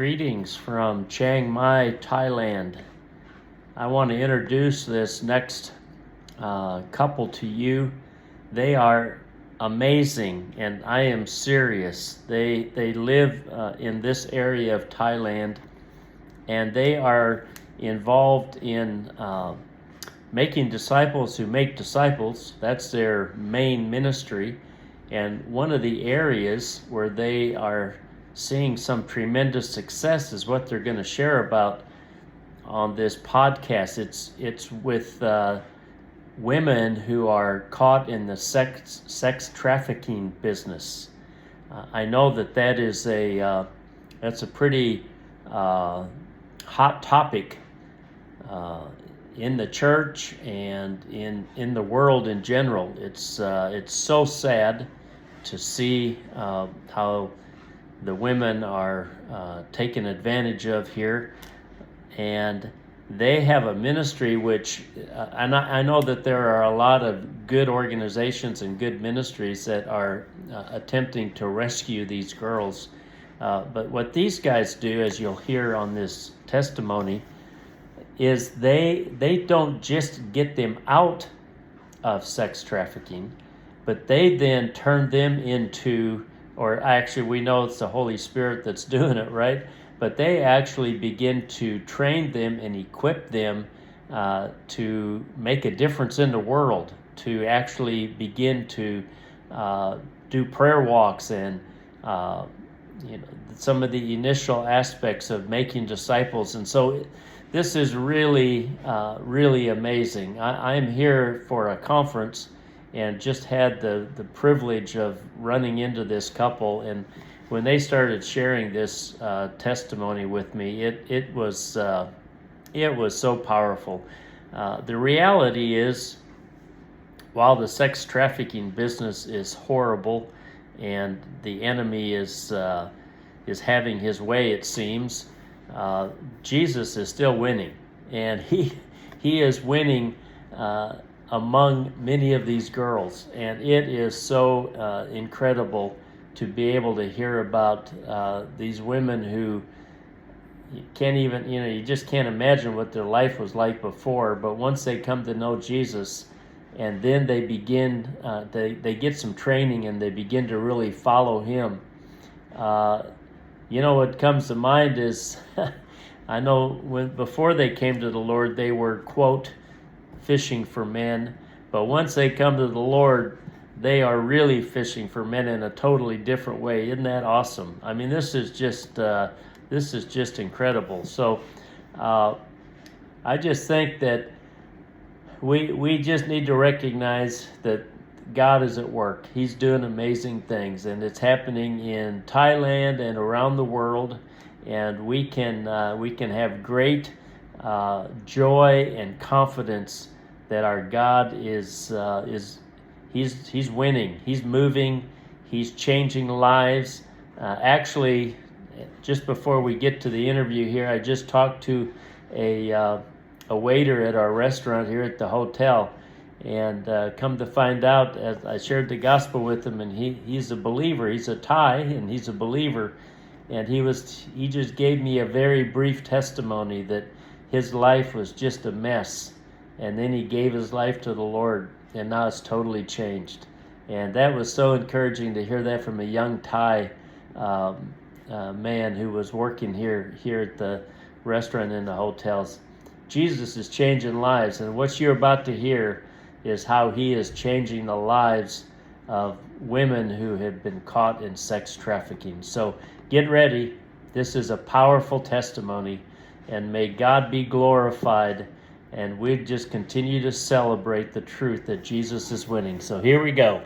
Greetings from Chiang Mai, Thailand. I want to introduce this next couple to you. They are amazing, and I am serious. They live in this area of Thailand, and they are involved in making disciples who make disciples. That's their main ministry. And one of the areas where they are seeing some tremendous success is what they're going to share about on this podcast. It's with women who are caught in the sex trafficking business. I know that is that's a pretty hot topic in the church and in the world in general. It's so sad to see how the women are taken advantage of here, and they have a ministry which I know that there are a lot of good organizations and good ministries that are attempting to rescue these girls, but what these guys do, as you'll hear on this testimony, is they don't just get them out of sex trafficking, but they then turn them into, or actually we know it's the Holy Spirit that's doing it, right? But they actually begin to train them and equip them to make a difference in the world, to actually begin to do prayer walks and some of the initial aspects of making disciples. And so this is really, really amazing. I'm here for a conference and just had the privilege of running into this couple. And when they started sharing this testimony with me, it was so powerful. The reality is, while the sex trafficking business is horrible and the enemy is having his way, it seems, Jesus is still winning, and he is winning among many of these girls, and it is so incredible to be able to hear about these women who you can't even, you just can't imagine what their life was like before, but once they come to know Jesus, and then they begin, they get some training and they begin to really follow him. What comes to mind is, I know before they came to the Lord, they were, quote, fishing for men, but once they come to the Lord, they are really fishing for men in a totally different way. Isn't that awesome? I mean, this is just incredible. So I just think that we just need to recognize that God is at work. He's doing amazing things, and it's happening in Thailand and around the world, and we can have great joy and confidence that our God is he's winning. He's moving. He's changing lives. Actually, just before we get to the interview here, I just talked to a waiter at our restaurant here at the hotel, and come to find out, as I shared the gospel with him, and he's a believer. He's a Thai, and he's a believer, and he just gave me a very brief testimony that his life was just a mess, and then he gave his life to the Lord, and now it's totally changed. And that was so encouraging to hear that from a young Thai man who was working here at the restaurant and the hotels. Jesus is changing lives, and what you're about to hear is how he is changing the lives of women who have been caught in sex trafficking. So get ready. This is a powerful testimony, and may God be glorified, and we just continue to celebrate the truth that Jesus is winning. So here we go.